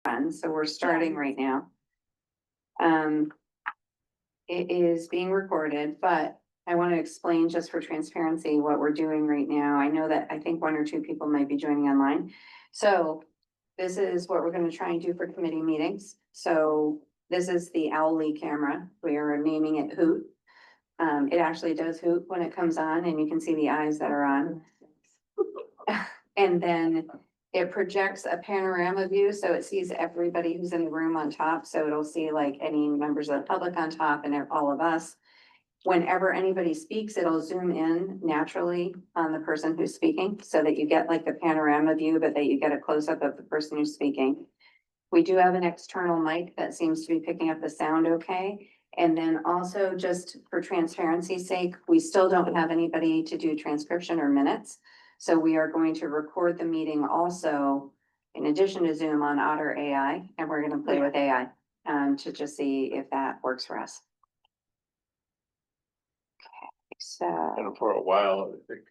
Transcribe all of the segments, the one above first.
So we're starting right now. Um, it is being recorded, but I want to explain just for transparency what we're doing right now. I know that I think one or two people might be joining online. So this is what we're going to try and do for committee meetings. So this is the Owly camera. We are naming it Hoot. It actually does hoot when it comes on and you can see the eyes that are on. And then it projects a panorama view, so it sees everybody who's in the room on top, so it'll see like any members of the public on top and all of us. Whenever anybody speaks, it'll zoom in naturally on the person who's speaking, so that you get like the panorama view, but that you get a close-up of the person who's speaking. We do have an external mic that seems to be picking up the sound okay. And then also, just for transparency's sake, we still don't have anybody to do transcription or minutes. So we are going to record the meeting also, in addition to Zoom, on Otter AI, and we're gonna play with AI to just see if that works for us. Okay, so, And for a while, I think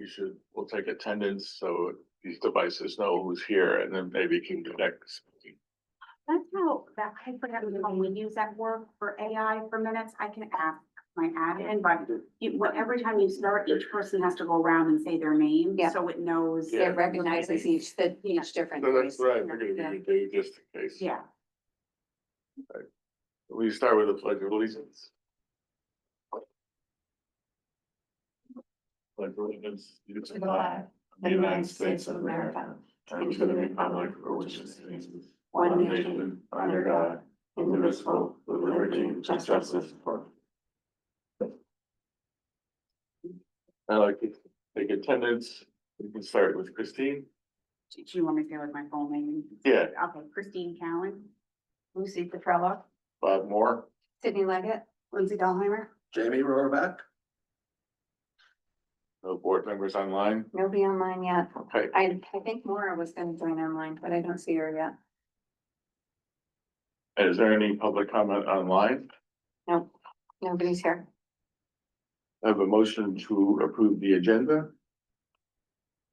we'll take attendance, so these devices know who's here and then maybe can connect. That's how, I forgot when we use that word for AI for minutes, I can ask my admin, but every time you start, each person has to go around and say their name, Yeah. so it knows. Yeah. it recognizes each different So that's voice. what I figured we could do just in case. Yeah. We start with the pledge of allegiance. Pledge of allegiance to the flag of the United States of America and to the republic for which it stands, one nation, under God, indivisible, with liberty and justice for. I like to take attendance. We can start with Christine. Do you want me to go with my full name? Yeah. Okay, Christine Cowan, Lucy Petrello, Bob Moore. Sydney Leggett, Lindsay Dahlheimer. Jamie Rohrback. No board members online. nobody online yet. Okay. I think Maura was gonna join online, but I don't see her yet. Is there any public comment online? Nope, nobody's here. I have a motion to approve the agenda.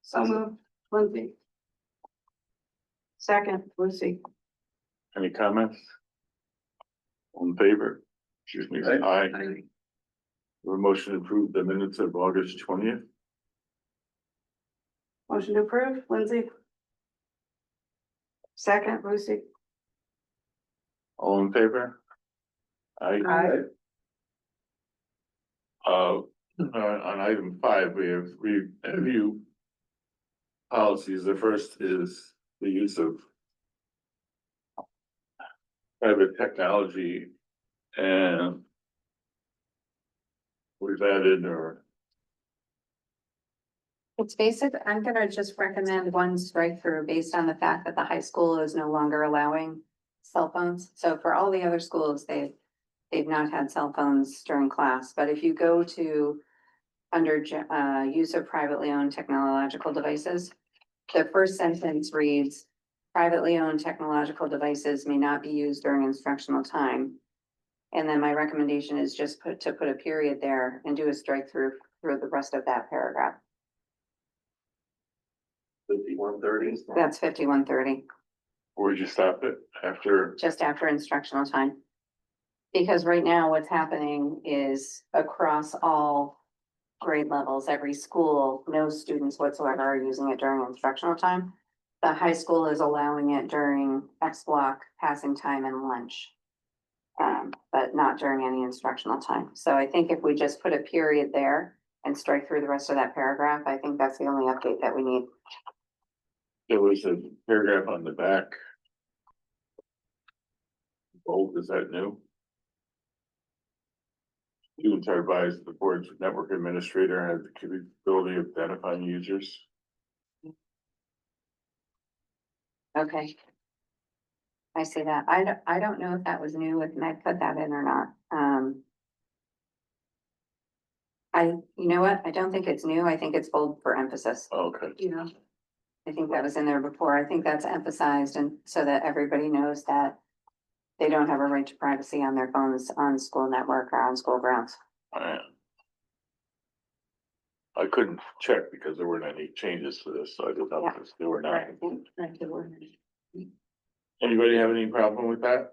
So moved, Lindsay. Second, Lucy. Any comments? On favor? Excuse me, Aye. aye. A motion to approve the minutes of August 20th. Motion to approve, Lindsay. Second, Lucy. All in favor? Aye. On item 5, we have review policies. The first is the use of private technology, and we've added It's basic. I'm gonna just recommend one strike through based on the fact that the high school is no longer allowing cell phones. So for all the other schools, they've not had cell phones during class, but if you go to under use of privately owned technological devices, the first sentence reads, privately owned technological devices may not be used during instructional time. And then my recommendation is just to put a period there and do a strike through the rest of that paragraph. 5130. That's 5130, where'd you stop it after? just after instructional time. Because right now what's happening is across all grade levels, every school, no students whatsoever are using it during instructional time. The high school is allowing it during X block, passing time, and lunch. But not during any instructional time. So I think if we just put a period there and strike through the rest of that paragraph, I think that's the only update that we need. There was a paragraph on the back. Bold, is that new? Students are advised the board's network administrator has the capability of identifying users. Okay. I see that. I don't know if that was new, if Meg put that in or not. You know what? I don't think it's new. I think it's bold for emphasis. Okay. You know, I think that was in there before. I think that's emphasized and so that everybody knows that they don't have a right to privacy on their phones on school network or on school grounds. I couldn't check because there weren't any changes to this, so I didn't know if there were not. Anybody have any problem with that?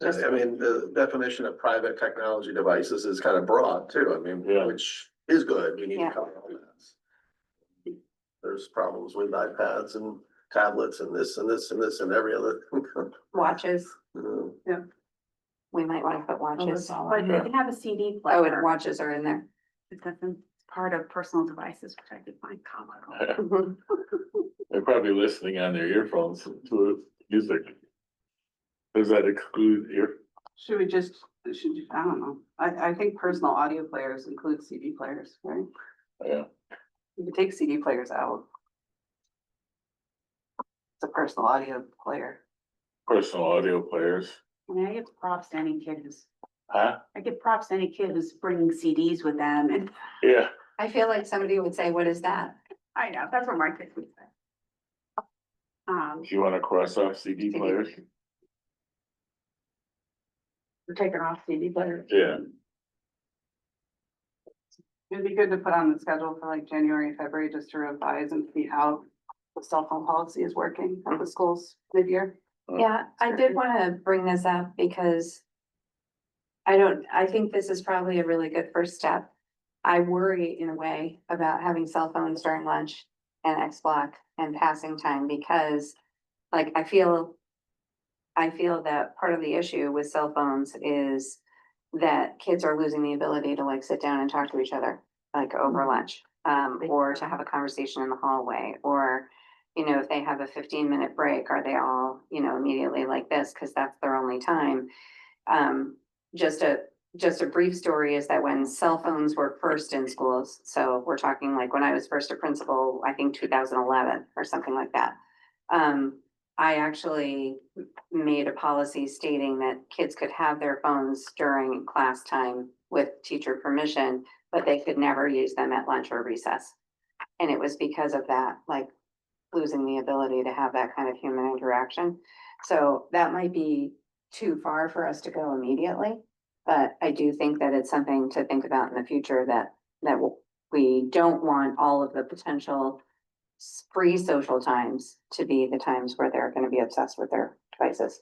I mean, the definition of private technology devices is kind of broad too, I mean, Yeah. which is good, we need to Yeah. cover all that. There's problems with iPads and tablets and this and this and this and every other. Watches, Uh, we might want to put watches. But they can have a CD Oh, and player. watches are in there. It doesn't, it's part of personal devices, which I did find comical. Mhm. They're probably listening on their earphones to music. Does that exclude Should we just, I don't know, I think personal audio players include CD players, right? yeah, You could take CD players out. It's a personal audio player. personal audio players? I mean, I give props to any kid who's, Huh? I give props to any kid who's bringing CDs with them, and Yeah, I feel like somebody would say, what is that? I know, that's what my kids would say. if you wanna cross off CD players, We're taking off CD players. yeah, It'd be good to put on the schedule for like January, February, just to revise and see how the cell phone policy is working at the schools mid-year. Yeah, I did want to bring this up because I think this is probably a really good first step. I worry in a way about having cell phones during lunch and X block and passing time because like I feel that part of the issue with cell phones is that kids are losing the ability to like sit down and talk to each other, like over lunch, or to have a conversation in the hallway, or, you know, if they have a 15-minute break, are they all, you know, immediately like this, because that's their only time. Just a brief story is that when cell phones were first in schools, so we're talking like when I was first a principal, I think 2011 or something like that. I actually made a policy stating that kids could have their phones during class time with teacher permission, but they could never use them at lunch or recess. And it was because of that, like losing the ability to have that kind of human interaction. So that might be too far for us to go immediately. But I do think that it's something to think about in the future that we don't want all of the potential free social times to be the times where they're gonna be obsessed with their devices.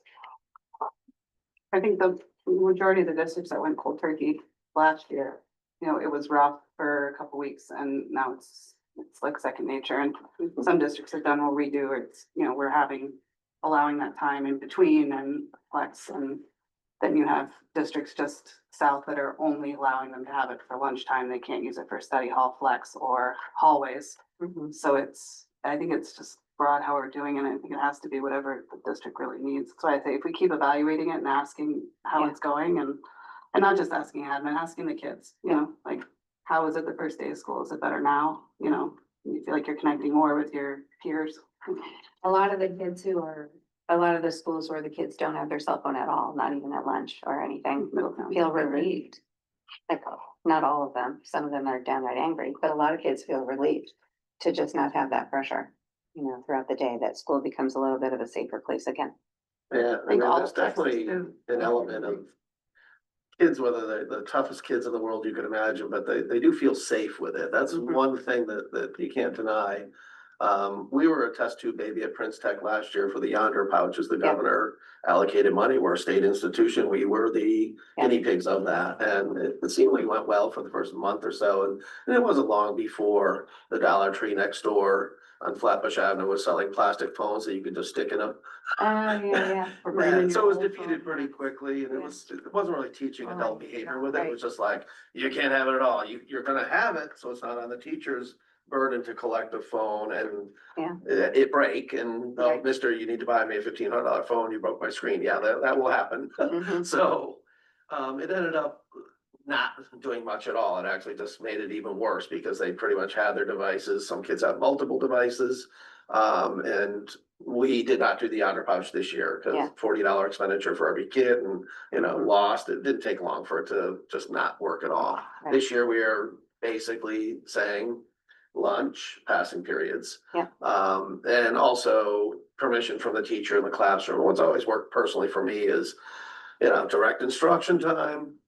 I think the majority of the districts that went cold turkey last year, you know, it was rough for a couple weeks and now it's like second nature, and some districts have done, we'll redo, it's, you know, we're allowing that time in between and flex, and then you have districts just south that are only allowing them to have it for lunchtime. They can't use it for study hall flex or hallways. So I think it's just broad how we're doing it. I think it has to be whatever the district really needs. So I think if we keep evaluating it and asking how Yeah. it's going and not just asking admin, asking the kids, you know, like, how is it the first day of school? Is it better now? You know, you feel like you're connecting more with your peers. A lot of the schools where the kids don't have their cell phone at all, not even at lunch or anything, Middletown. feel relieved. Like, not all of them, some of them are downright angry, but a lot of kids feel relieved to just not have that pressure, you know, throughout the day, that school becomes a little bit of a safer place again. Yeah, I think mean, all there's of Texas definitely do. an element of kids, whether they're the toughest kids in the world you can imagine, but they do feel safe with it. That's Mhm. one thing that you can't deny. We were a test tube baby at Prince Tech last year for the Yonder pouches. The Yeah. governor allocated money. We're a state institution. We were the Yeah. guinea pigs of that. And it seemingly went well for the first month or so. And it wasn't long before the Dollar Tree next door on Flatbush Avenue was selling plastic phones that you could just stick in them. Yeah. For bringing And so it was your old defeated phone. pretty quickly, and Yeah. it wasn't really teaching Oh, adult behavior with it, right. it was just like, you can't have it at all, you're gonna have it, so it's not on the teacher's burden to collect a phone and Yeah. it break, and, oh, Right. mister, you need to buy me a $1,500 phone, you broke my screen, yeah, that will happen. Mhm. So, it ended up not doing much at all, it actually just made it even worse, because they pretty much had their devices, some kids have multiple devices. And we did not do the honor pouch this year, Yeah. because $40 expenditure for every kid and, you know, lost, it didn't take long for it to just not work at all. Right. This year, we are basically saying lunch, passing periods. Yeah. And also permission from the teacher in the classroom. What's always worked personally for me is, you know, direct instruction time.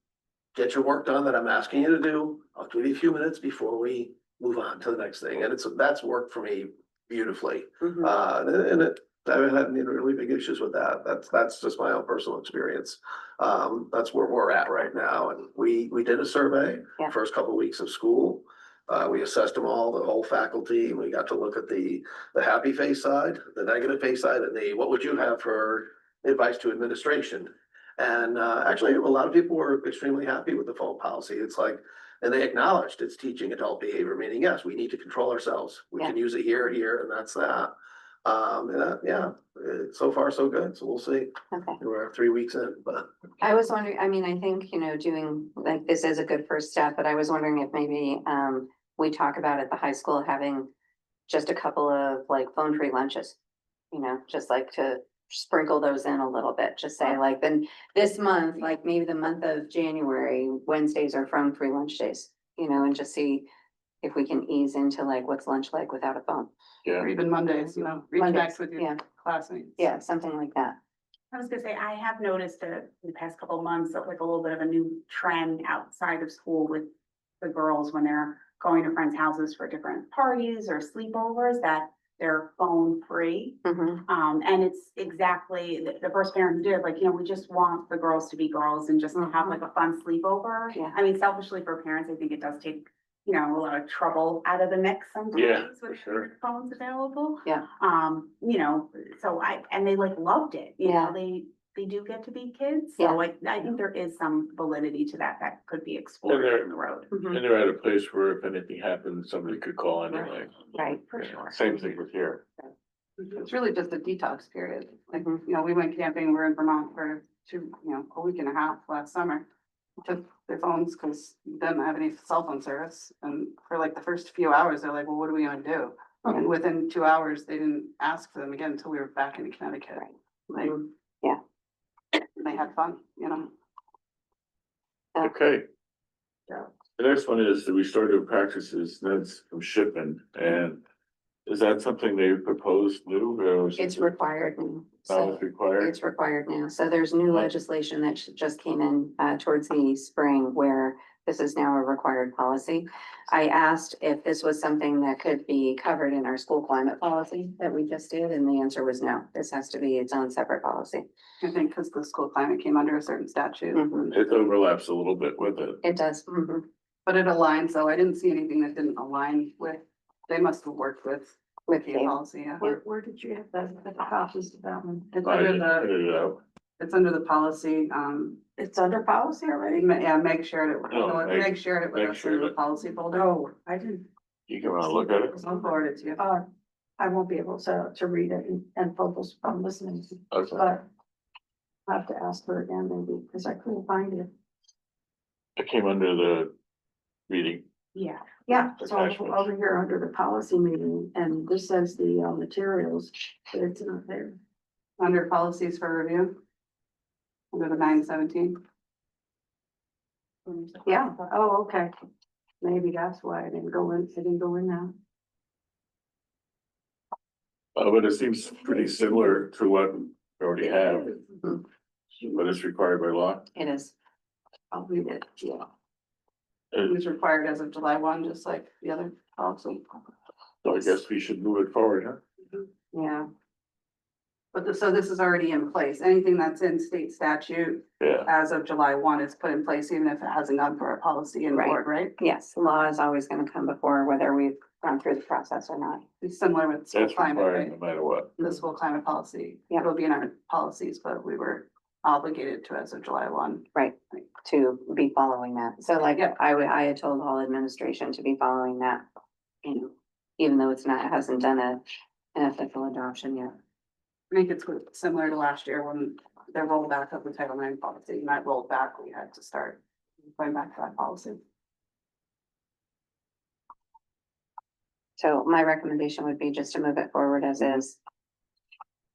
Get your work done that I'm asking you to do. I'll give you a few minutes before we move on to the next thing. And that's worked for me beautifully. Mhm. And haven't had any really big issues with that. That's just my own personal experience. That's where we're at right now. And we did a survey, Yeah. first couple of weeks of school. We assessed them all, the whole faculty. We got to look at the happy face side, the negative face side, and the, what would you have for advice to administration? And, actually, a lot of people were extremely happy with the phone policy. It's like, and they acknowledged it's teaching adult behavior, meaning, yes, we need to control ourselves. We can use it here, and that's that. Yeah, so far so good, so we'll see. Okay. We're 3 weeks in, but I was wondering, I mean, I think, doing, like, this is a good first step, but I was wondering if maybe, we talk about at the high school having just a couple of like phone-free lunches. Just like to sprinkle those in a little bit, just say like, then this month, like maybe the month of January, Wednesdays are phone-free lunch days, and just see if we can ease into like, what's lunch like without a phone? Or even Mondays, reconnect Mondays, with yeah. your classmates. Yeah, something like that. I was gonna say, I have noticed that in the past couple of months, that like a little bit of a new trend outside of school with the girls when they're going to friends' houses for different parties or sleepovers, that they're phone free. Mhm. And it's exactly the first parent who did, like, we just want the girls to be girls and just have like a fun sleepover. Yeah. I mean, selfishly for parents, I think it does take, a lot of trouble out of the mix Yeah, sometimes for with sure. phones available. Yeah. So and they like loved it, Yeah. they do get to be kids. Yeah. So I think there is some validity to that could be explored there- down the road. Mhm. And they're at a place where if anything happens, somebody could call anyway. Right. For sure. Same thing with here. It's really just a detox period. Like, Mhm. we went camping, we were in Vermont for a week and a half last summer. Took their phones because they didn't have any cell phone service. And for like the first few hours, they're like, well, what are we gonna do? And within 2 hours, they didn't ask for them again until we were back in Connecticut. Like, Yeah. they had fun. Okay. Yeah. The next one is the restorative practices, that's from Shipman, and is that something they proposed new, or is It's it required now. now So required? it's required now. So there's new legislation that just came in towards the spring where this is now a required policy. I asked if this was something that could be covered in our school climate policy that we just did, and the answer was no. This has to be its own separate policy. I think because the school climate came under a certain statute. Mhm. It overlaps a little bit with it. It does. Mhm. But it aligns, so I didn't see anything that didn't align with, they must have worked with With the Dave. policy, yeah. Where did you have the copies of that one? It's I under just the, printed it out. it's under the policy, It's under policy already? Yeah, Meg shared it, No, Meg shared it with Meg us in shared the it. policy folder. Oh, I didn't. You can look at it. I'll forward it to you. I won't be able to read it and focus on listening, Okay. but I have to ask her again maybe, because I couldn't find it. It came under the reading. Yeah. Yeah, so so Attachments. over here under the policy meeting, and this says the materials, but it's not there. Under policies for review. Under the 917. Yeah, oh, okay. Maybe that's why I didn't go in now. But it seems pretty similar to what we already have, Mhm. but it's required by law. It is. I'll read it, yeah. It was required as of July 1, just like the other policy. So I guess we should move it forward, huh? Yeah. But so this is already in place. Anything that's in state statute Yeah, as of July 1 is put in place, even if it hasn't gone for a policy in Right. board, right? Yes, law is always gonna come before whether we've gone through the process or not. It's similar with school that's climate, required right? no matter what. The school climate policy. Yeah. It'll be in our policies, but we were obligated to as of July 1. To be following that. So like, Yeah. I had told all administration to be following that, even though it hasn't done an official adoption yet. I think it's similar to last year when they rolled back of the Title IX policy, and that rolled back, we had to start going back to that policy. So my recommendation would be just to move it forward as is.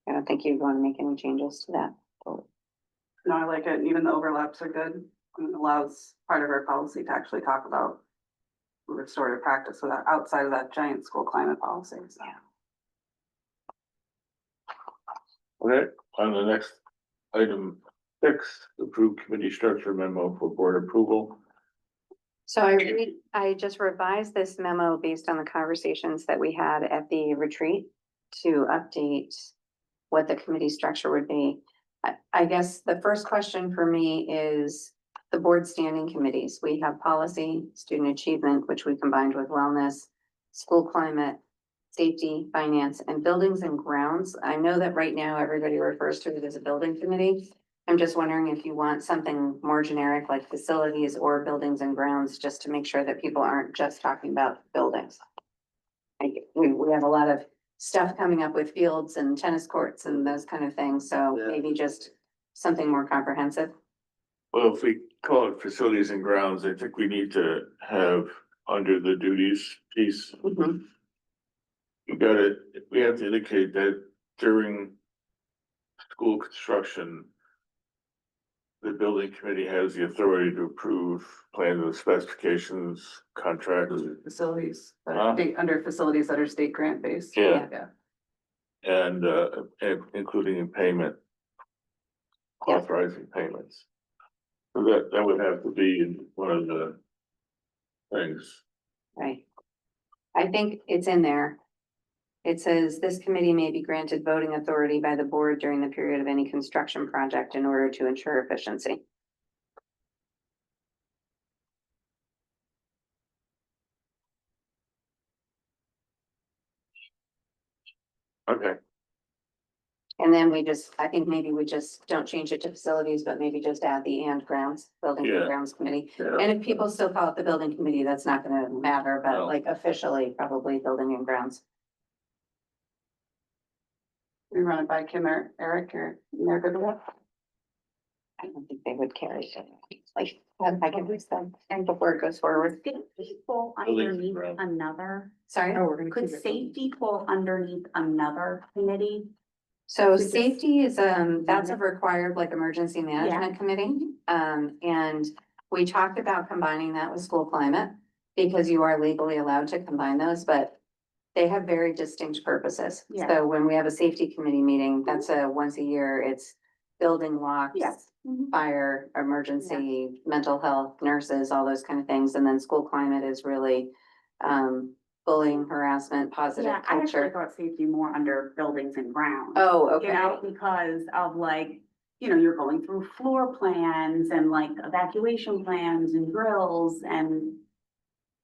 I don't think you'd want to make any changes to that. No, I like it, and even the overlaps are good, and it allows part of our policy to actually talk about restorative practice without, outside of that giant school climate policy, so. Okay, on the next item 6, approved committee structure memo for board approval. So I just revised this memo based on the conversations that we had at the retreat to update what the committee structure would be. I guess the first question for me is the board standing committees. We have policy, student achievement, which we combined with wellness, school climate, safety, finance, and buildings and grounds. I know that right now everybody refers to it as a building committee. I'm just wondering if you want something more generic like facilities or buildings and grounds, just to make sure that people aren't just talking about buildings. We have a lot of stuff coming up with fields and tennis courts and those kind of things, so Yeah. maybe just something more comprehensive. Well, if we call it facilities and grounds, I think we need to have under the duties piece. We have to indicate that during school construction, the building committee has the authority to approve plans and specifications, contracts. Facilities, that Huh? are state, under facilities that are state grant based. Yeah. Yeah. And including in payment. Yeah. Authorizing payments. So that would have to be in one of the things. Right. I think it's in there. It says this committee may be granted voting authority by the board during the period of any construction project in order to ensure efficiency. Okay, And then I think maybe we just don't change it to facilities, but maybe just add the and grounds, building and Yeah. grounds committee. Yeah. And if people still call it the building committee, that's not gonna matter, but No. like officially, probably building and grounds. We run it by Kim or Eric, or they're good with it. I don't think they would carry it. Like, I can do some, and before it goes forward. Could safety fall Buildings underneath ground. another, Sorry. could safety fall underneath another committee? So To just- safety is, that's a required like emergency management committee. And we talked about combining that with school climate because you are legally allowed to combine those, but they have very distinct purposes. Yeah. So when we have a safety committee meeting, that's a once a year, it's building locks. Yes. Fire, emergency, mental health, nurses, all those kind of things. And then school climate is really, bullying, harassment, positive Yeah, I actually culture. thought safety more under buildings and grounds. Oh, You okay. know, because of like, you know, you're going through floor plans and like evacuation plans and drills and.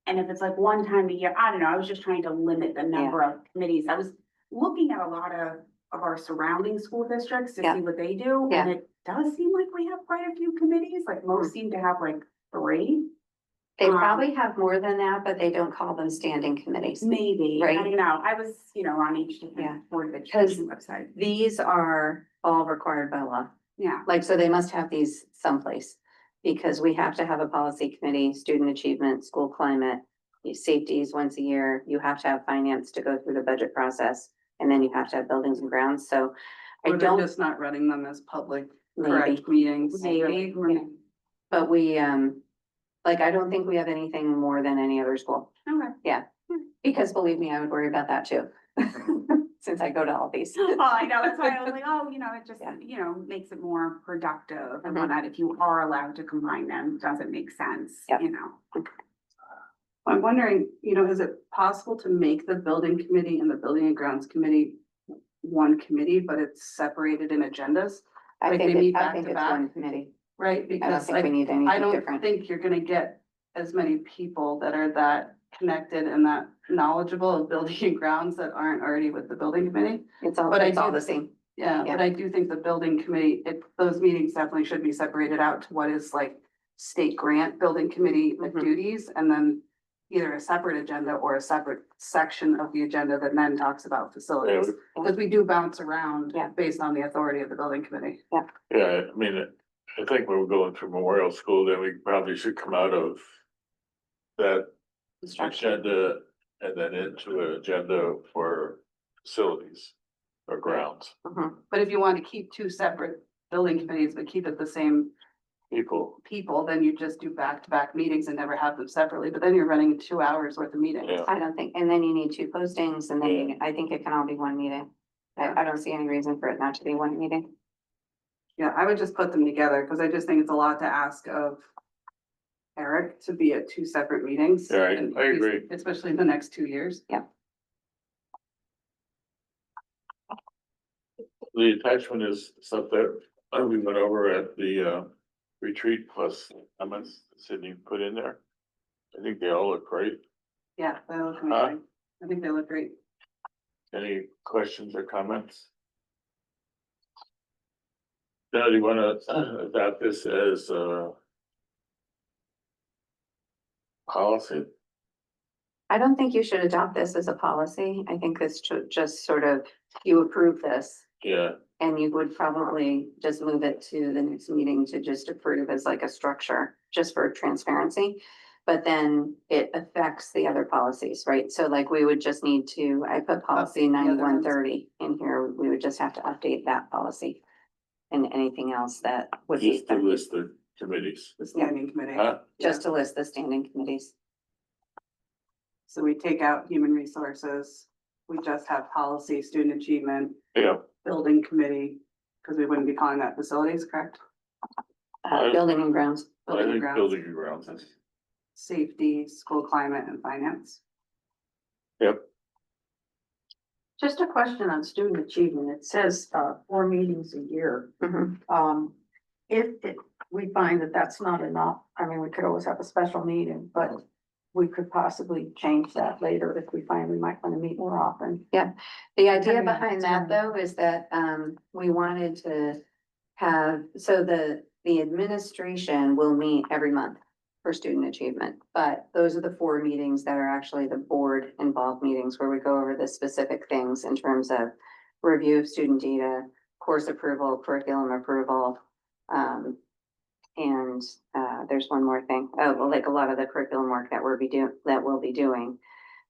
And if it's like one time a year, I don't know, I was just trying to limit the number of committees. I was looking at a lot of our surrounding school districts to Yeah. see what they do. Yeah. And it does seem like we have quite a few committees, like most seem to have like 3. They Um, probably have more than that, but they don't call them standing committees. Maybe, Right. I don't know, I was, you know, on each Yeah. different board of Because- education website. These are all required by law. Yeah, Like, so they must have these someplace. Because we have to have a policy committee, student achievement, school climate, safeties once a year. You have to have finance to go through the budget process. And then you have to have buildings and grounds. So I Or they're don't, just not running them as public, maybe, correct meetings. maybe. Yeah. But we, like, I don't think we have anything more than any other school. Okay. Because believe me, I would worry about that too. Since I go to all these. Well, I know, that's why I was like, oh, you know, it just, Yeah. you know, makes it more productive and Mhm. whatnot. If you are allowed to combine them, does it make sense, Yep. you know? I'm wondering, you know, is it possible to make the building committee and the building and grounds committee one committee, but it's separated in agendas, I Like think, they meet I back think to it's back? one committee. right? I don't Because think we need I anything don't different. think you're gonna get as many people that are that connected and that knowledgeable of building and grounds that aren't already with the building committee. It's all, But I it's all do- the same. Yeah, Yeah. but I do think the building committee, those meetings definitely should be separated out to what is like state grant building committee Mhm. duties, and then either a separate agenda or a separate section of the agenda that then talks about facilities. Because we do bounce around Yeah. based on the authority of the building committee. Yeah, I mean, I think when we're going through Memorial School, then we probably should come out of that agenda and then into an agenda for facilities or grounds, Mhm. But if you want to keep two separate building committees, but keep it the same people. people, then you just do back-to-back meetings and never have them separately, but then you're running 2 hours worth of meetings. Yeah. I don't think, and then you need 2 postings and then I think it can all be one meeting. I don't see any reason for it not to be one meeting. Yeah, I would just put them together, because I just think it's a lot to ask of Eric to be at 2 separate meetings. Yeah, and I agree. Especially in the next 2 years. the attachment is stuff that we went over at the retreat plus comments Sydney put in there. I think they all look great. Yeah, they look Huh? amazing. I think they look great. Any questions or comments? Now, do you wanna adopt this as a policy? I don't think you should adopt this as a policy. I think this should just sort of, you approve this. Yeah, And you would probably just move it to the next meeting to just approve as like a structure, just for transparency. But then it affects the other policies, right? So like we would just need to, I put policy the other ones. 9130 in here. We would just have to update that policy. And anything else that would be, just to list the committees, The standing committee. huh? just to list the standing committees. So we take out human resources. We just have policy, student achievement, Yeah, building committee, because we wouldn't be calling that facilities, correct? Building and grounds. I Building think grounds, building and grounds is, safety, school climate and finance. yep, Just a question on student achievement. It says, 4 meetings a year. Mhm. If we find that that's not enough, I mean, we could always have a special meeting, but we could possibly change that later if we find we might want to meet more often. The idea Depending on behind what's that going on. though is that we wanted to have, so the administration will meet every month for student achievement. But those are the 4 meetings that are actually the board involved meetings where we go over the specific things in terms of review of student data, course approval, curriculum approval. And there's one more thing, well, like a lot of the curriculum work that we'll be doing.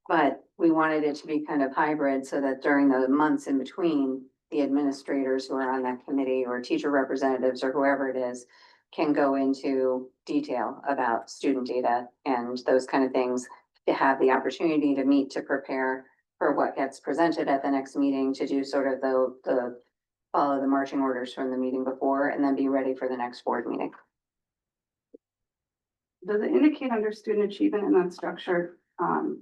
But we wanted it to be kind of hybrid so that during the months in between, the administrators who are on that committee or teacher representatives or whoever it is can go into detail about student data and those kind of things, to have the opportunity to meet, to prepare for what gets presented at the next meeting, to do sort of the follow the marching orders from the meeting before, and then be ready for the next board meeting. Does it indicate under student achievement in that structure,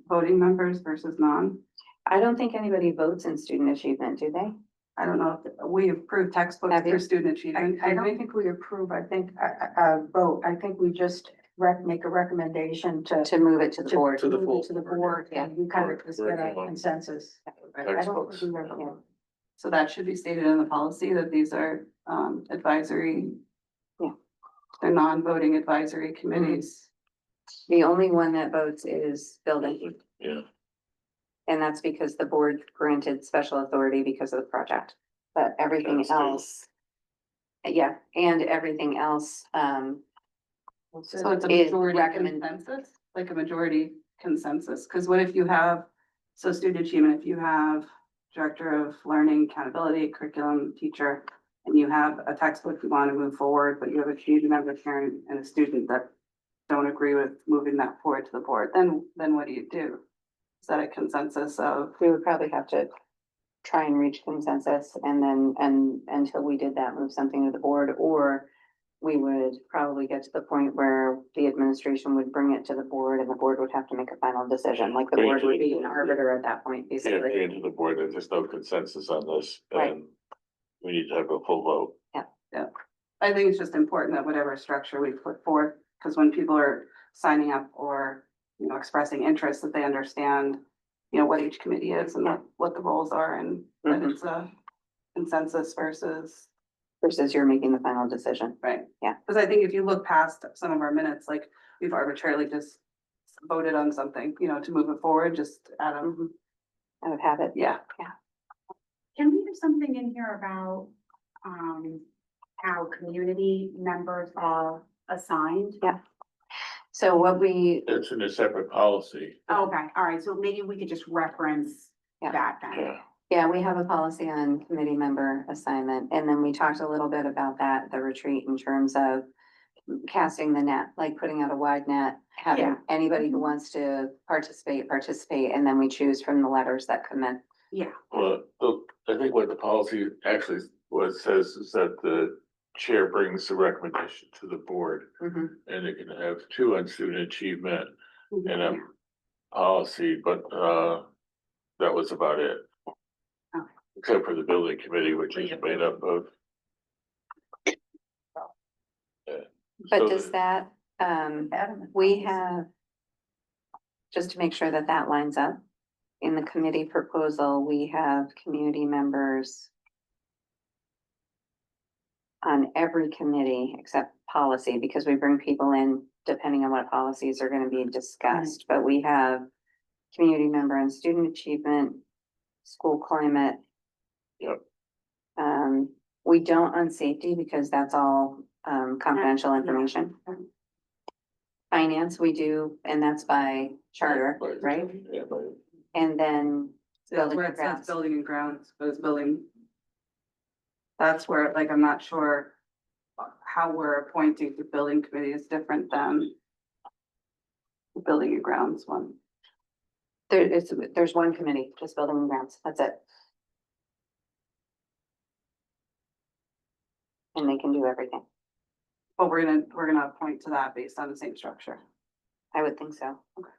voting members versus non? I don't think anybody votes in student achievement, do they? I don't know if we approve textbooks Have you? for student achievement. I don't think we approve, I think, vote. I think we just make a recommendation to. To move it to the board. To the move full it to the board, board, yeah. and we kind of just get a Curriculum. consensus. I don't Textbooks. think we ever- yeah. So that should be stated in the policy that these are advisory. Yeah. They're non-voting advisory committees. The only one that votes is building, yeah, and that's because the board granted special authority because of the project. But everything That's good. else. Yeah, and everything else, So it's a Is majority recommend- consensus, like a majority consensus, because what if you have, so student achievement, if you have director of learning, accountability, curriculum, teacher, and you have a textbook you want to move forward, but you have a community member, parent, and a student that don't agree with moving that forward to the board, then what do you do? Is that a consensus of, we would probably have to try and reach consensus and then, and until we did that, move something to the board, or we would probably get to the point where the administration would bring it to the board and the board would have to make a final decision, like the Bring it board to would the be an board. arbiter at that point, yeah, basically. bring it to the board, there's just no consensus on this, Right. and we need to have a full vote. I think it's just important that whatever structure we put forth, because when people are signing up or, you know, expressing interest, that they understand, you know, what each committee is and what the roles are, and that Mhm. it's a consensus versus, Versus you're making the final decision. right? Yeah. Because I think if you look past some of our minutes, like, we've arbitrarily just voted on something, you know, to move it forward, just out of, Out of habit. yeah. Can we have something in here about, how community members are assigned? So what we, It's in a separate policy, Okay, all right, so maybe we could just reference Yeah. that then. yeah, yeah, we have a policy on committee member assignment, and then we talked a little bit about that, at the retreat, in terms of casting the net, like putting out a wide net, having Yeah. anybody who wants to participate, and then we choose from the letters that come in. Yeah, well, I think what the policy actually, what it says is that the chair brings the recommendation to the board, Mhm. and it can have 2 on student achievement and a Yeah. policy, but, that was about it. Except for the building committee, which is made up of. Yeah. But So does the- that, we have, just to make sure that that lines up, in the committee proposal, we have community members on every committee except policy, because we bring people in depending on what policies are gonna be discussed, but we have community member on student achievement, school climate. Yep. We don't on safety because that's all confidential information. Finance, we do, and that's by charter, right? Yeah, but And then So that's Building where and it says grounds. building and grounds, but it's building. That's where, like, I'm not sure how we're appointing the building committee is different than the building and grounds one. there's one committee, just building and grounds, that's it. And they can do everything. But we're gonna appoint to that based on the same structure. I would think so. Okay.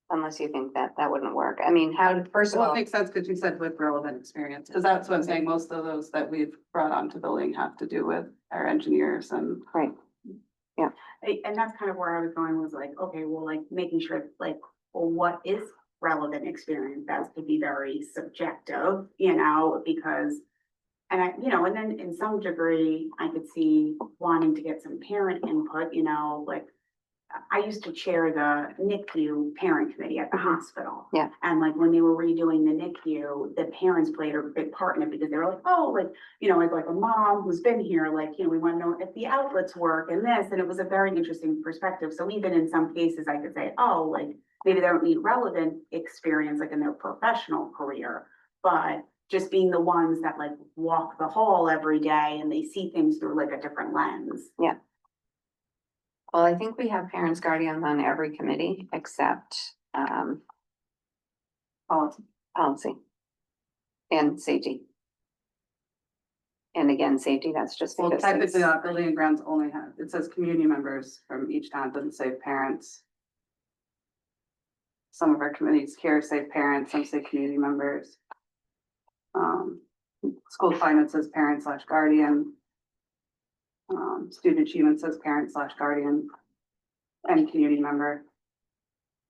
Unless you think that that wouldn't work. I mean, first of Well, it all, makes sense because you said with relevant experience, because that's what I'm saying, most of those that we've brought onto building have to do with our engineers and. right, And that's kind of where I was going, was like, okay, well, like making sure, like, well, what is relevant experience? That could be very subjective, you know, because. And and then in some degree, I could see wanting to get some parent input, like. I used to chair the NICU parent committee at the hospital. Yeah. And like when they were redoing the NICU, the parents played a big part in it because they were like, oh, like a mom who's been here, we want to know if the outlets work and this, and it was a very interesting perspective. So even in some cases, I could say, oh, like maybe they don't need relevant experience like in their professional career, but just being the ones that like walk the hall every day and they see things through like a different lens. well, I think we have parents, guardians on every committee except policy and safety. And again, safety, that's just Well, because technically, it's- building and grounds only have, it says community members from each town, doesn't say parents. Some of our committees here say parents, some say community members. School climate says parent/guardian. Student achievement says parent/guardian and community member.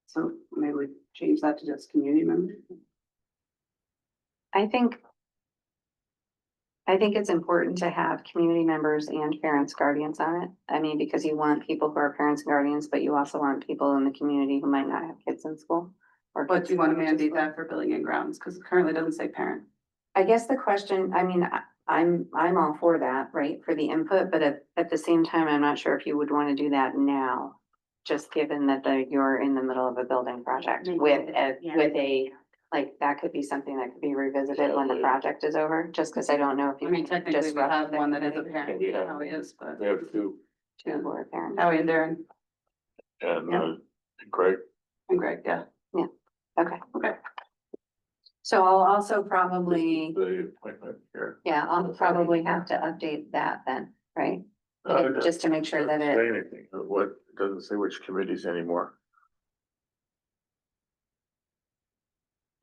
So maybe we change that to just community member. I think it's important to have community members and parents, guardians on it. I mean, because you want people who are parents and guardians, but you also want people in the community who might not have kids in school. But do you want to mandate that for building and grounds? Because it currently doesn't say parent. I guess the question, I mean, I'm all for that, right, for the input, but at the same time, I'm not sure if you would want to do that now. Just given that you're in the middle of a building project with a, like, that could be something that could be revisited when the project is over, just because I don't know if you. I mean, technically, just we have roughly one that is a committee. parent, We have- how he is, but we have two, Two who are parents. Howie and Darren and Yeah. Greg, and Greg, yeah. Okay. Okay. So I'll also probably, the appointment here. yeah, I'll probably have to update that then, right? Just to make sure that Doesn't it, say anything, what, it doesn't say which committees anymore.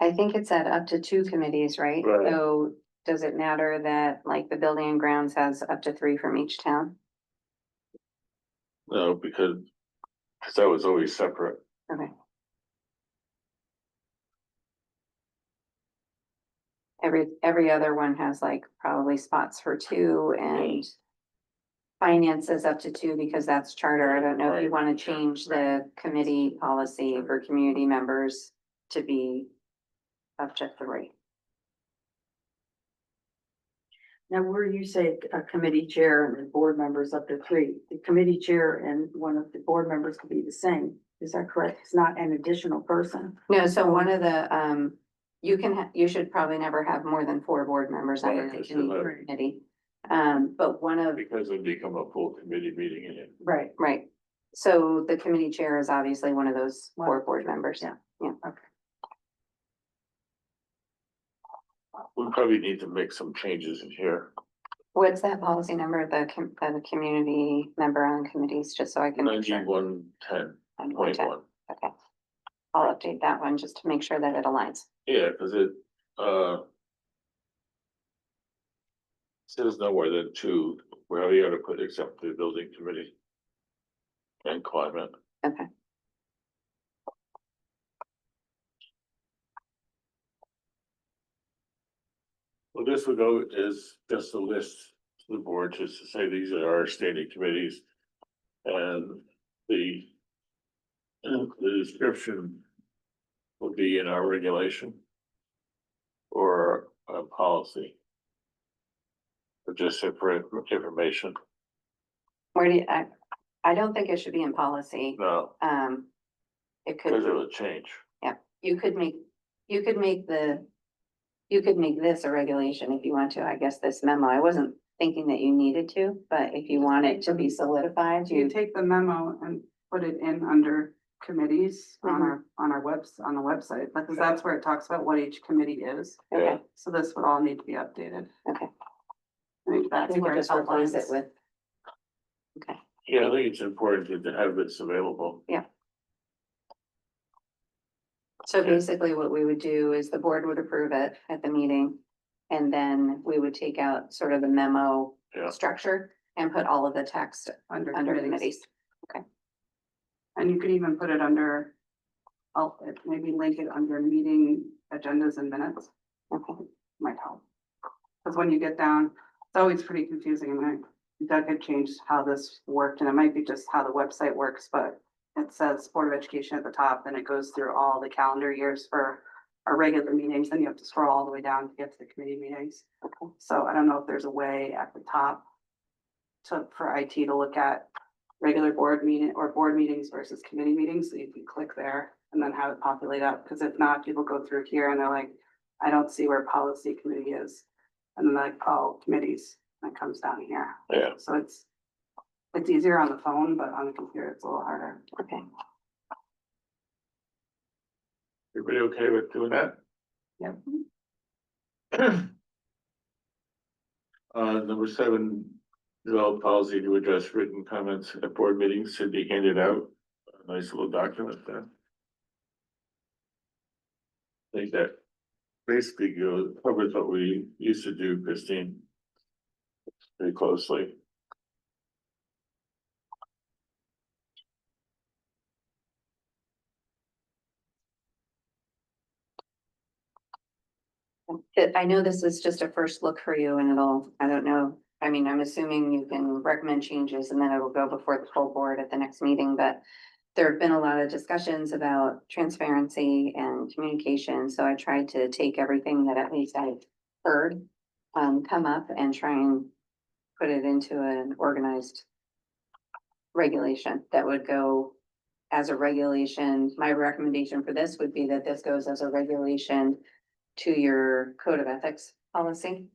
I think it's at up to 2 committees, right? Right. So does it matter that like the building and grounds has up to 3 from each town? No, because that was always separate. Okay. Every other one has like probably spots for 2 and finance is up to 2 because that's charter. I don't know if you want to change the committee policy for community members to be up to 3. Now, where you say a committee chair and the board members up to 3, the committee chair and one of the board members could be the same. Is that correct? It's not an additional person. No, so one of the, you should probably never have more than 4 board members on Right, any because of that. committee. But one of, Because it'd become a full committee meeting in it. Right. right, so the committee chair is obviously one of those 4 board members. Yeah. Yeah, We probably need to make some changes in here. what's that policy number, the community member on committees, just so I can. make sure. 9110.1. 9110. Okay. I'll update that one just to make sure that it aligns. Yeah, cause it, Says no more than two, where you ought to put except the building committee. And climate. Okay. Well, this would go is just a list to the board, just to say these are our standing committees. And the description will be in our regulation. Or a policy. Or just separate information, Where do you, I don't think it should be in policy. no, It because could, it would change. you could make, you could make this a regulation if you want to, I guess, this memo. I wasn't thinking that you needed to, but if you want it to be solidified, You you, take the memo and put it in under committees on Mhm. on the website, because that's where it talks about what each committee is. okay, So this would all need to be updated. okay. I think that's We where could it just replace it outlines. with. Okay, Yeah, I think it's important to have this available. so basically what we would do is the board would approve it at the meeting. And then we would take out sort of the memo Yeah. structure and put all of the text Under under committees. committees. And you could even put it under, I'll maybe link it under meeting agendas and minutes, Okay, might help. Because when you get down, it's always pretty confusing, and Doug had changed how this worked, and it might be just how the website works, but it says Board of Education at the top, then it goes through all the calendar years for our regular meetings, then you have to scroll all the way down to get to the committee meetings. okay. So I don't know if there's a way at the top for IT to look at regular board meeting or board meetings versus committee meetings, so you can click there and then have it populate up, because if not, people go through here and they're like, I don't see where policy committee is. And then like, oh, committees, and it comes down here. Yeah. So it's easier on the phone, but on the computer, it's a little harder. Okay, Everybody okay with doing that? Yep. Number 7, develop policy to address written comments at board meetings should be handed out. A nice little document there. I think that basically covers what we used to do, Christine. Pretty closely. I know this is just a first look for you and I don't know, I mean, I'm assuming you can recommend changes and then it will go before the full board at the next meeting, but there have been a lot of discussions about transparency and communication, so I tried to take everything that at least I've heard come up and try and put it into an organized regulation that would go as a regulation. My recommendation for this would be that this goes as a regulation to your code of ethics policy.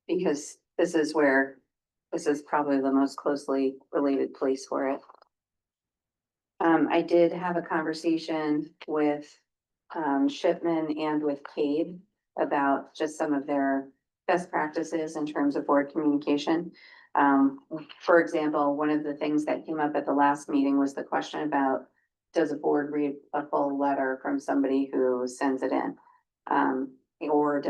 Because this is probably the most closely related place for it. I did have a conversation with Shipman and with Cade about just some of their best practices in terms of board communication. For example, one of the things that came up at the last meeting was the question about, does a board read a full letter from somebody who sends it in? Or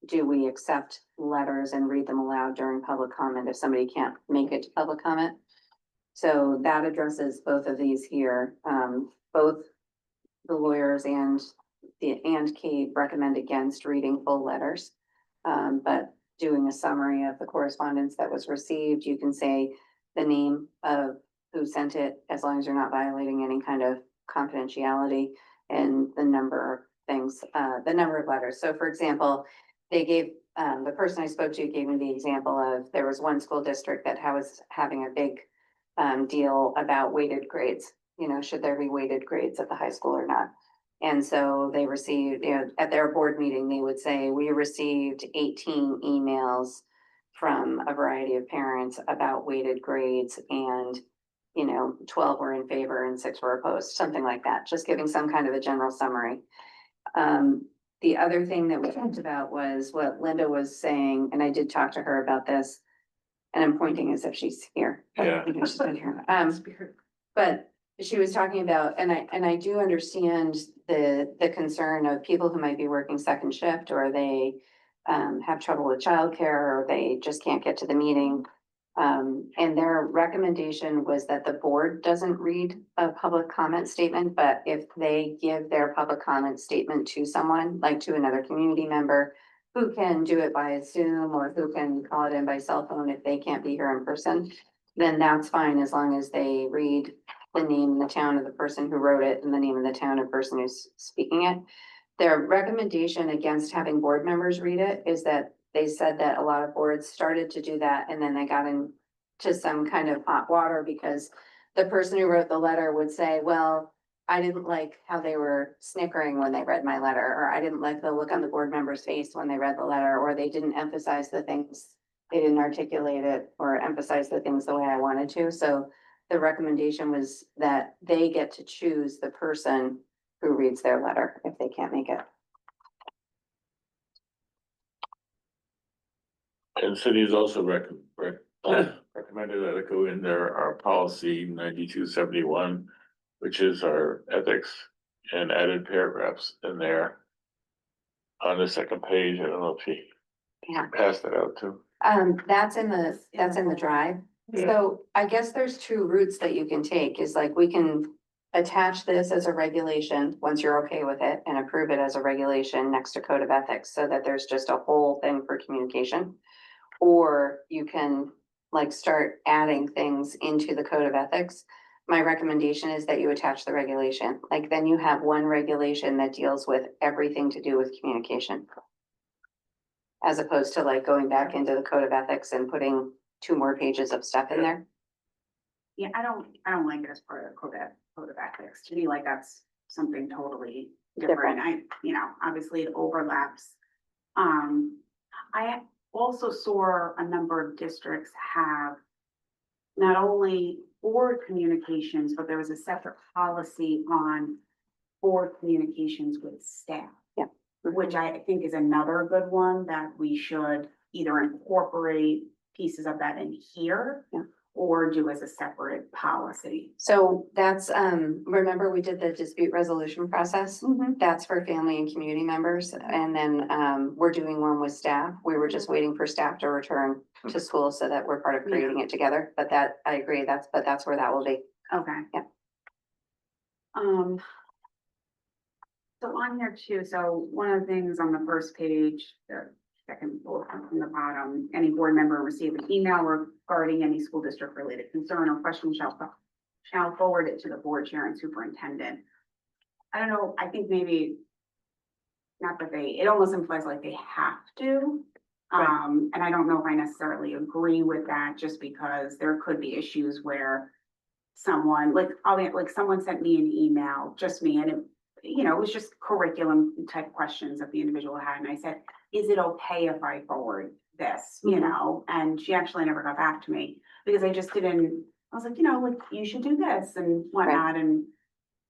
do we accept letters and read them aloud during public comment if somebody can't make it to public comment? So that addresses both of these here. Both the lawyers and Kate recommend against reading full letters. But doing a summary of the correspondence that was received, you can say the name of who sent it, as long as you're not violating any kind of confidentiality, and the number of things, the number of letters. So for example, they gave, the person I spoke to gave me the example of, there was one school district that was having a big deal about weighted grades. You know, should there be weighted grades at the high school or not? And so they received, you know, at their board meeting, they would say, we received 18 emails from a variety of parents about weighted grades, and, you know, 12 were in favor and 6 were opposed, something like that, just giving some kind of a general summary. The other thing that we talked about was what Linda was saying, and I did talk to her about this, and I'm pointing as if she's here. but Yeah. I think she's not here. But she was talking about, and I do understand the concern of people who might be working second shift, or they have trouble with childcare, or they just can't get to the meeting. And their recommendation was that the board doesn't read a public comment statement, but if they give their public comment statement to someone, like to another community member, who can do it by Zoom or who can call it in by cell phone if they can't be here in person, then that's fine, as long as they read the name and the town of the person who wrote it and the name of the town of person who's speaking it. Their recommendation against having board members read it is that they said that a lot of boards started to do that and then they got into some kind of hot water because the person who wrote the letter would say, well, I didn't like how they were snickering when they read my letter, or I didn't like the look on the board member's face when they read the letter, or they didn't emphasize the things, they didn't articulate it or emphasize the things the way I wanted to. So the recommendation was that they get to choose the person who reads their letter if they can't make it. And cities also recommended that it go in there, our policy 9271, which is our ethics, and added paragraphs in there. On the second page, I don't know if you Yeah. passed that out too. That's in the drive. Yeah. So I guess there's two routes that you can take, is like, we can attach this as a regulation, once you're okay with it, and approve it as a regulation next to code of ethics, so that there's just a whole thing for communication. Or you can like start adding things into the code of ethics. My recommendation is that you attach the regulation, like then you have one regulation that deals with everything to do with communication. As opposed to like going back into the code of ethics and putting 2 more pages of stuff in there. Yeah, I don't like it as part of the code of ethics. To me, like that's something totally different. Obviously it overlaps. I also saw a number of districts have not only board communications, but there was a separate policy on board communications with staff. Yeah. Which I think is another good one that we should either incorporate pieces of that in here. Yeah. Or do as a separate policy. So that's, remember we did the dispute resolution process? That's for family and community members, and then, we're doing one with staff. We were just waiting for staff to return to school so that we're part of creating it together, but that, I agree, that's where that will be. Okay. Yeah. So on here too, so one of the things on the first page, the second bullet point from the bottom, any board member receive an email regarding any school district related concern or question shall forward it to the board chair and superintendent. I don't know, I think maybe not that it almost implies like they have to. Right. And I don't know if I necessarily agree with that, just because there could be issues where someone, someone sent me an email, just me, and it was just curriculum type questions that the individual had, and I said, is it okay if I forward this, and she actually never got back to me, because I just didn't, I was like, you should do this and whatnot, and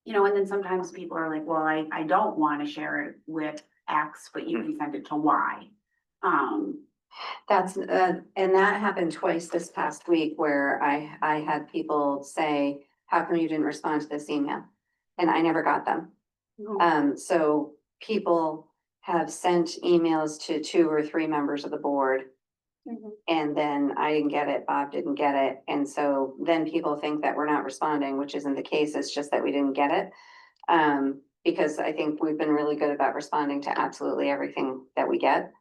and then sometimes people are like, well, I don't want to share it with X, but you can send it to Y. That's, and that happened twice this past week, where I had people say, how come you didn't respond to this email? And I never got them. So people have sent emails to 2 or 3 members of the board. And then I didn't get it, Bob didn't get it, and so then people think that we're not responding, which isn't the case, it's just that we didn't get it. Because I think we've been really good about responding to absolutely everything that we get.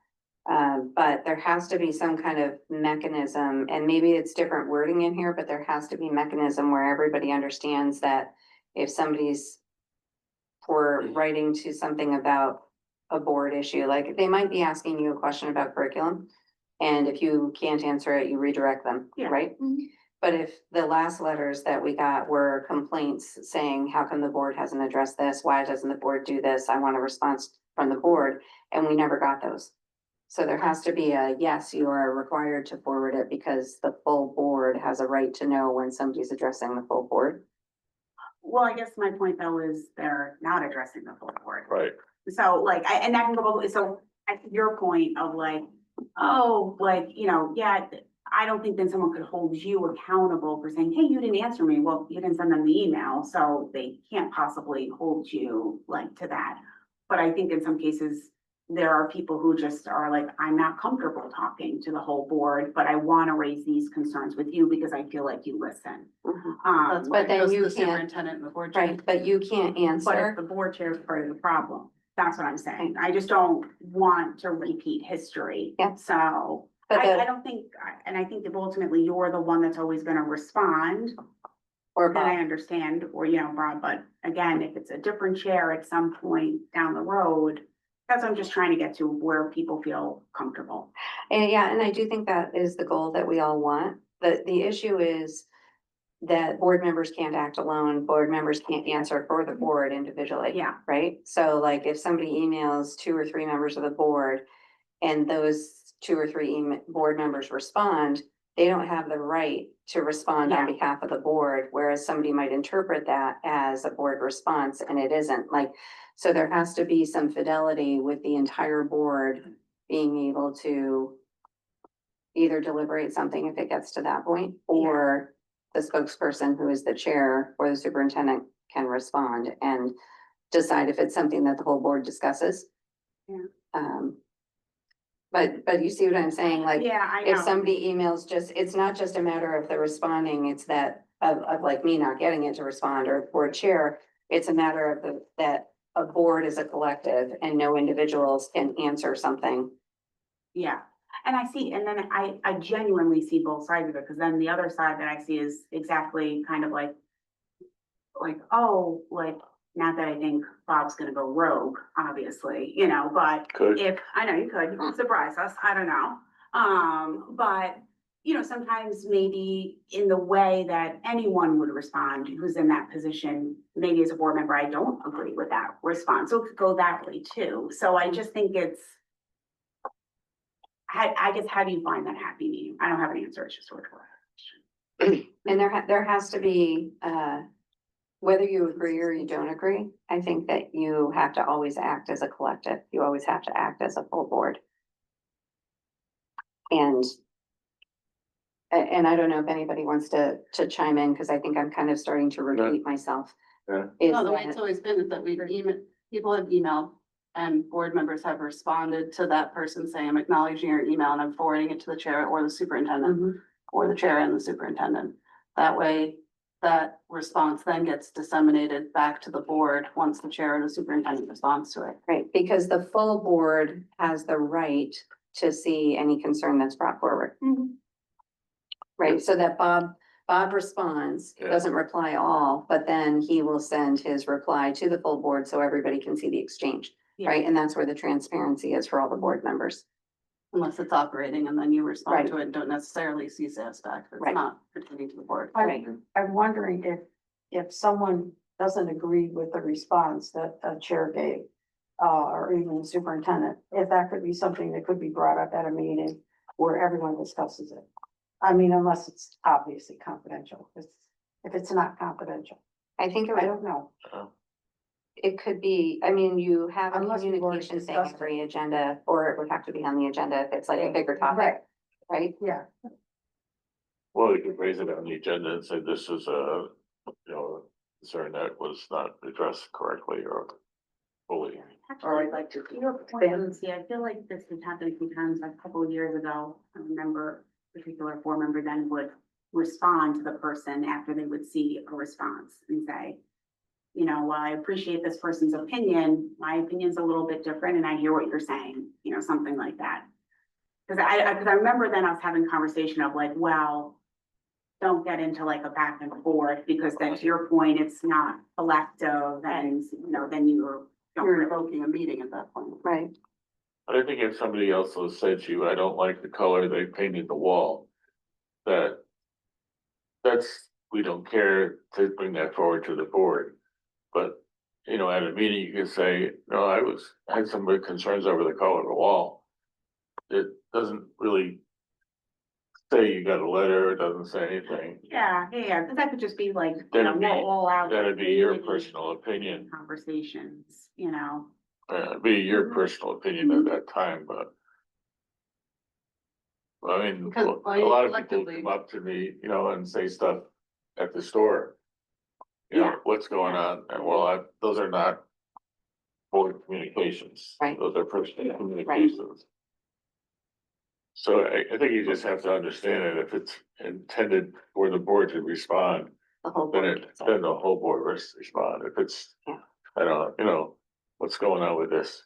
But there has to be some kind of mechanism, and maybe it's different wording in here, but there has to be mechanism where everybody understands that if somebody's writing to something about a board issue, like they might be asking you a question about curriculum. And if you can't answer it, you redirect them, Yeah. right? But if the last letters that we got were complaints saying, how come the board hasn't addressed this? Why doesn't the board do this? I want a response from the board, and we never got those. So there has to be a, yes, you are required to forward it because the full board has a right to know when somebody's addressing the full board. Well, I guess my point though is they're not addressing the full board. Right. So and that can go both ways. So at your point of I don't think then someone could hold you accountable for saying, hey, you didn't answer me. Well, you didn't send them the email, so they can't possibly hold you to that. But I think in some cases, there are people who just are like, I'm not comfortable talking to the whole board, but I wanna raise these concerns with you because I feel like you listen. Mhm. Um, That's why But then it goes to you the can't- superintendent and the board chair. Right, but you can't but if answer. the board chair is part of the problem, that's what I'm saying. I just don't want to repeat history. Yeah. So But I the, don't think, and I think that ultimately you're the one that's always gonna respond. or Then I Bob, understand, or, you know, Rob, but again, if it's a different chair at some point down the road, that's what I'm just trying to get to, where people feel comfortable. and yeah, and I do think that is the goal that we all want. The issue is that board members can't act alone, board members can't answer for the board individually. Yeah. Right? So like if somebody emails 2 or 3 members of the board and those 2 or 3 board members respond, they don't have the right to respond on Yeah. behalf of the board, whereas somebody might interpret that as a board response and it isn't. Like, so there has to be some fidelity with the entire board being able to either deliberate something if it gets to that point, or the spokesperson, who is the chair, or the superintendent can respond and decide if it's something that the whole board discusses. Yeah. But you see what I'm saying, like, Yeah, I if know. somebody emails, just, it's not just a matter of the responding, it's that of like me not getting it to respond, or board chair. It's a matter of that a board is a collective and no individuals can answer something. Yeah, and I see, and then I genuinely see both sides of it, because then the other side that I see is exactly kind of like, oh, like, not that I think Bob's gonna go rogue, obviously, you know, but Could. if, I know you could, you could surprise us, I don't know. But, you know, sometimes maybe in the way that anyone would respond who's in that position, maybe as a board member, I don't agree with that response, so it could go that way too. So I just think it's, I guess, how do you find that happy medium? I don't have an answer, it's just a rhetorical question. And there has to be, whether you agree or you don't agree, I think that you have to always act as a collective. You always have to act as a full board. And I don't know if anybody wants to chime in, because I think I'm kind of starting to repeat myself. Yeah. Is No, the way that- it's always been is that we've people have emailed and board members have responded to that person saying, I'm acknowledging your email and I'm forwarding it to the chair or the superintendent, Mhm. or the chair and the superintendent. That way, that response then gets disseminated back to the board once the chair or the superintendent responds to it. Right, because the full board has the right to see any concern that's brought forward. Right, so that Bob responds, Yeah. doesn't reply all, but then he will send his reply to the full board so everybody can see the exchange. Yeah. Right, and that's where the transparency is for all the board members. Unless it's operating and then you respond Right. to it and don't necessarily see status back. If Right. It's not pertaining to the board. Right. I'm wondering if someone doesn't agree with the response that a chair gave, or even the superintendent, if that could be something that could be brought up at a meeting where everyone discusses it. I mean, unless it's obviously confidential, if it's not confidential, I think it I would, don't know. it could be, I mean, you have a Unless we've already communication thing discussed it. every agenda, or it would have to be on the agenda if it's like a bigger topic, Right. right? Yeah, Well, you could raise it on the agenda and say this is a, concern that was not addressed correctly or fully. Or I'd like to Your point, expand. Lucy, I feel like this has happened a few times, like a couple of years ago, I remember a particular board member then would respond to the person after they would see a response and say, you know, while I appreciate this person's opinion, my opinion's a little bit different and I hear what you're saying, you know, something like that. Cause I remember then I was having a conversation of like, well, don't get into like a back and forth, because then to your point, it's not elective and, you know, then you're. You're invoking a meeting at that point. Right, But I think if somebody else has said to you, I don't like the color they painted the wall, that's, we don't care to bring that forward to the board. But, at a meeting, you could say, no, had some concerns over the color of the wall. It doesn't really say you got a letter, it doesn't say anything. Yeah, cause that could just be like, you That'd know, be- no all out. That'd be your community personal opinion, Conversations, you know. be your personal opinion at that time, but. I mean, Because a lot of people collectively- come up to me, and say stuff at the store. Yeah. What's going on, and those are not board communications. Right. Those are personal communications. So I think you just have to understand it, if it's intended for the board to respond, The whole then board. then the whole board must respond, if it's, Yeah. I don't know, what's going on with this?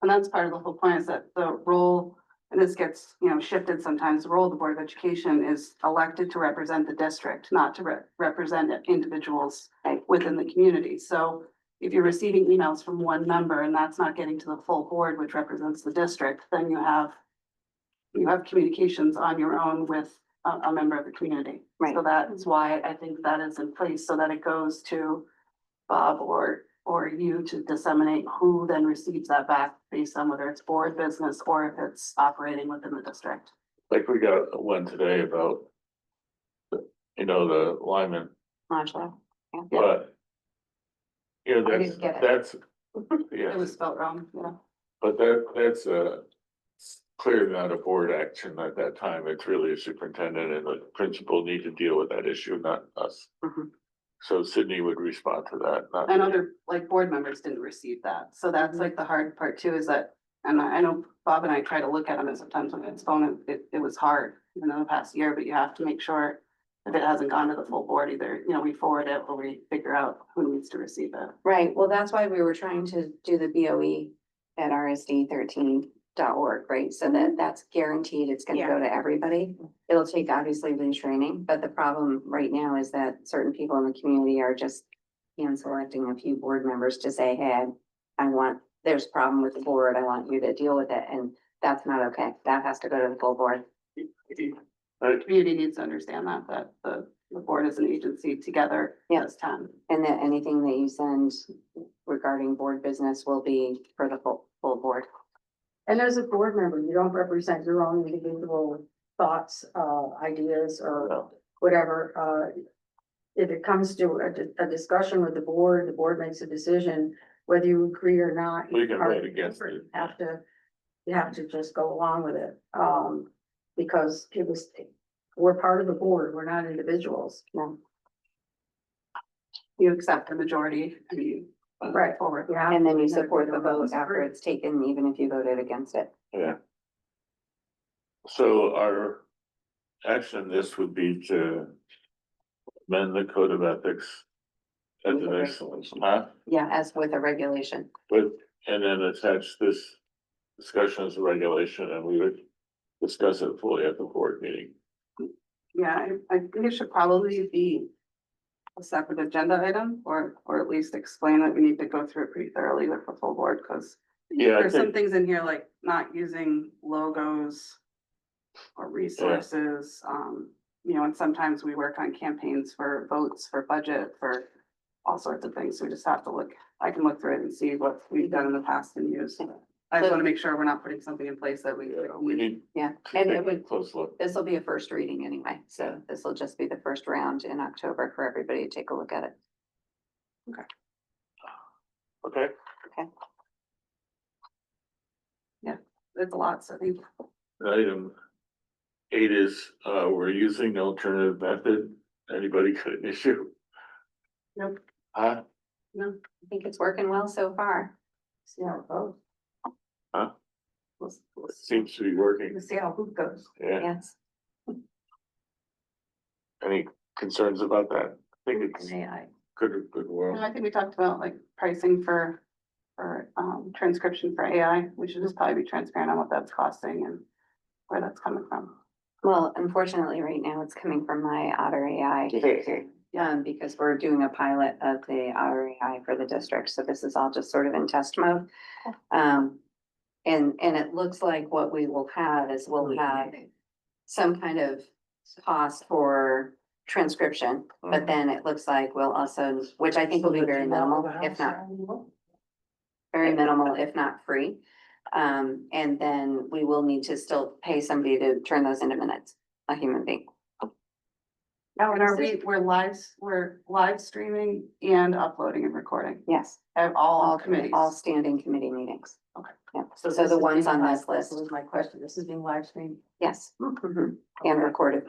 And that's part of the whole point is that the role, and this gets, shifted sometimes, the role of the Board of Education is elected to represent the district, not to represent individuals Right. within the community. So if you're receiving emails from one member and that's not getting to the full board, which represents the district, then you have communications on your own with a member of the community. Right. So that's why I think that is in place, so that it goes to Bob or you to disseminate who then receives that back based on whether it's board business or if it's operating within the district. Like we got one today about. The lineman, Modular. Yeah. but. I That's, didn't get it. that's, It was yeah, spelled wrong, but that's clearly not a board action at that time, it's really a superintendent and the principal need to deal with that issue, not us. Mhm. So Sydney would respond to that, not. And other, board members didn't receive that, so that's like the hard part too, is that, and I know Bob and I try to look at them, and sometimes when it's phone, it was hard, even in the past year, but you have to make sure if it hasn't gone to the full board, either, we forward it or we figure out who needs to receive it. Right, well, that's why we were trying to do the BOE at rsd13.org, right? So that that's guaranteed, it's gonna go to everybody. It'll take obviously retraining, but the problem right now is that certain people in the community are just hand selecting a few board members to say, hey, there's a problem with the board, I want you to deal with it, and that's not okay. That has to go to the full board. The community needs to understand that the board is an agency together Yeah. as 10. And that anything that you send regarding board business will be for the full board. And as a board member, you don't represent your own individual thoughts, ideas, or whatever. If it comes to a discussion with the board makes a decision, whether you agree or not. We can are vote against it. You have to just go along with it, because we're part of the board, we're not individuals. No. You accept the majority and you Right. forward. Yeah. And then you support the vote after it's taken, even if you voted against it. Yeah. So our action, this would be to amend the code of ethics. At the next, Yeah, as with a regulation. and then attach this discussion as a regulation, and we would discuss it fully at the board meeting. Yeah, I think it should probably be a separate agenda item, or at least explain that we need to go through it pretty thoroughly with the full board, because Yeah, I there's some think, things in here like not using logos or resources, and sometimes we work on campaigns for votes, for budget, for all sorts of things, so we just have to look, I can look through it and see what we've done in the past and used. I just wanna make sure we're not putting something in place that we. we need Yeah, to and take it a would, close look. this will be a first reading anyway, so this will just be the first round in October for everybody to take a look at it. Okay, It's a lot, so I think item 8 is, we're using the alternative method. Anybody got an issue? Nope. Huh? I think it's working well so far. See how it goes. we'll Seems to be working, See how it goes. yeah. Yes. Any concerns about that? I think it's AI. good world. I think we talked about like pricing for transcription for AI. We should just probably be transparent on what that's costing and where that's coming from. Well, unfortunately, right now it's coming from my Otter AI. Because we're doing a pilot of the Otter AI for the district, so this is all just sort of in test mode. And it looks like what we will have is we'll have some kind of cost for transcription, but then it looks like we'll also, which I think will be very minimal, if not free. And then we will need to still pay somebody to turn those into minutes, a human being. Now, and we're live streaming and uploading and recording Yes, at all committees. all standing committee meetings. Okay. Yeah, so this the is ones being on live- this list, This was my question. This is being live streamed. yes, and recorded.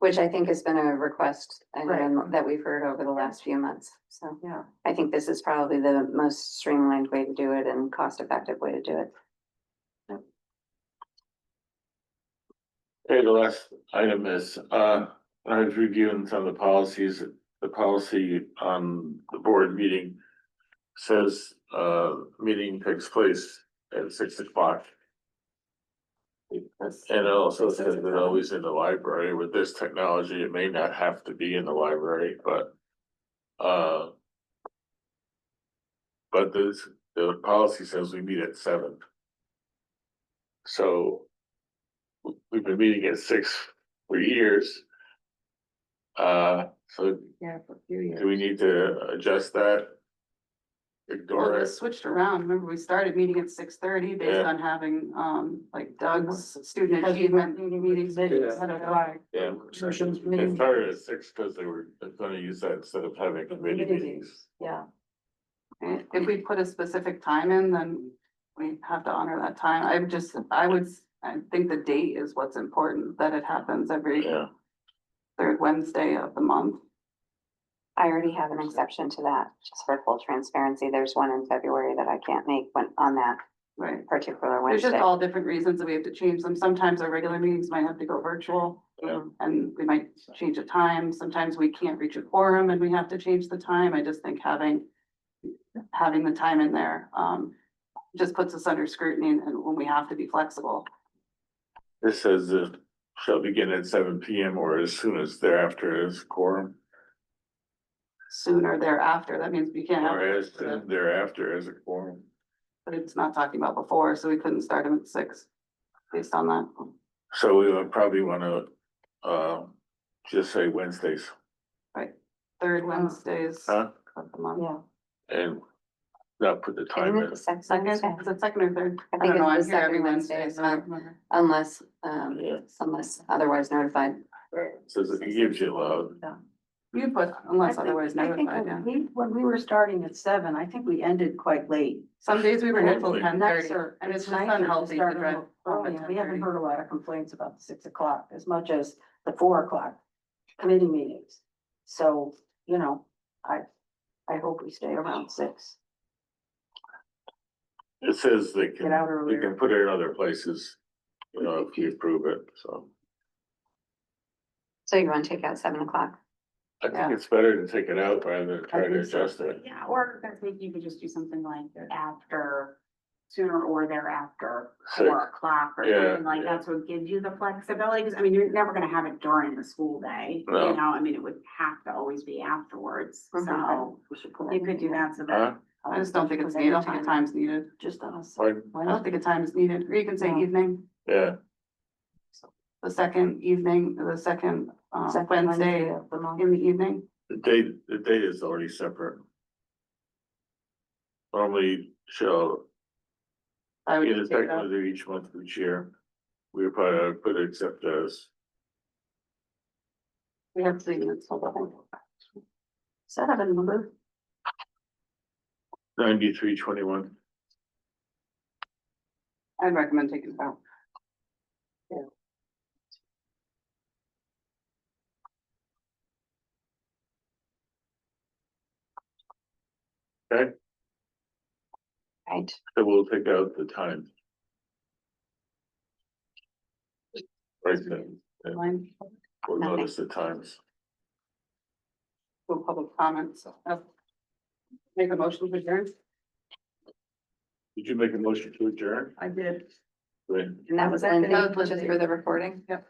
Which I think has been a request Right. and that we've heard over the last few months, so. Yeah. I think this is probably the most streamlined way to do it and cost-effective way to do it. Okay, the last item is, I was reviewing some of the policies, the policy on the board meeting. Says, meeting takes place at 6 o'clock. And it also says it's always in the library. With this technology, it may not have to be in the library, but. But the policy says we meet at 7. So. We've been meeting at 6 for years. So Yeah, for a few years. do we need to adjust that? Well, Ignore it it? was switched around. Remember, we started meeting at 6:30 based Yeah. on having, like Doug's student Because we achievement weren't meeting meetings. committees. Ahead of time. Yeah. Commissions, It meetings. started at 6 because they were gonna use that instead of having committee meetings. Yeah, And if we put a specific time in, then we have to honor that time. I think the date is what's important, that it happens every Yeah, third Wednesday of the month. I already have an exception to that, just for full transparency. There's one in February that I can't make when, on that Right. particular There's just Wednesday. all different reasons that we have to change them. Sometimes our regular meetings might have to go virtual. Yeah. And we might change a time. Sometimes we can't reach a quorum and we have to change the time. I just think having the time in there, just puts us under scrutiny and when we have to be flexible. this says shall begin at 7 p.m. or as soon as thereafter is quorum, Sooner thereafter, that means we can't or as have, soon thereafter as a quorum. but it's not talking about before, so we couldn't start them at 6 based on that. So we would probably wanna, just say Wednesdays, Third Wednesdays huh? of the month. yeah. And not put the time Isn't it in. the second Second, Wednesday? is it second or third? I think don't know, it's the I'm here every second Wednesday, so I don't so- remember. Unless, Yeah. unless otherwise notified. Says it gives you love. You put unless I think- otherwise I think notified, yeah. when we were starting at 7, I think we ended quite late. Some days we were here till Totally. 10:30, and it's just nicer to unhealthy to start a drive little home early, at and we haven't 10:30. heard a lot of complaints about the 6 o'clock as much as the 4 o'clock committee meetings. So, you know, I hope we stay around 6. It says they Get out can, we earlier. can put it in other places, you know, if you approve it, so. So you want to take out 7 o'clock? I think Yeah. it's better to take it out rather than try to think so. adjust it. Yeah, or I think you could just do something like after, sooner or thereafter, Six. 4 o'clock or Yeah, something like yeah. that, so it gives you the flexibility, because I mean, you're never gonna have it during the school day. No. You know, I mean, it would have to always be afterwards, so We should put you it could do in. that so Huh? that. I just don't think it's needed. I don't think a time's needed. Just on us. Pardon? I don't think a time is needed, or you can say No. evening, Yeah, the second evening, the second, Second Wednesday of the month. in the evening. the date is already separate. Normally shall, I would in just the take it second out. of each month of each year. We would probably put it except as, We have 3 minutes, hold on. Does that have a number? 9321. I'd recommend taking it out. Okay, Right. so we'll take out the time. Right then, yeah, Line, we'll notice the times. for public comments. Make a motion to adjourn. Did you make a motion to adjourn? I did. Great. And that was That was Lindsay, Lindsay. just for the recording? Yep.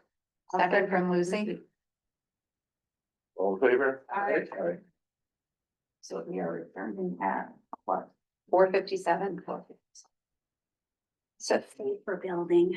Second from Lucy? All in favor? Aye. Aye. So we are returning at what? 4:57. So For building.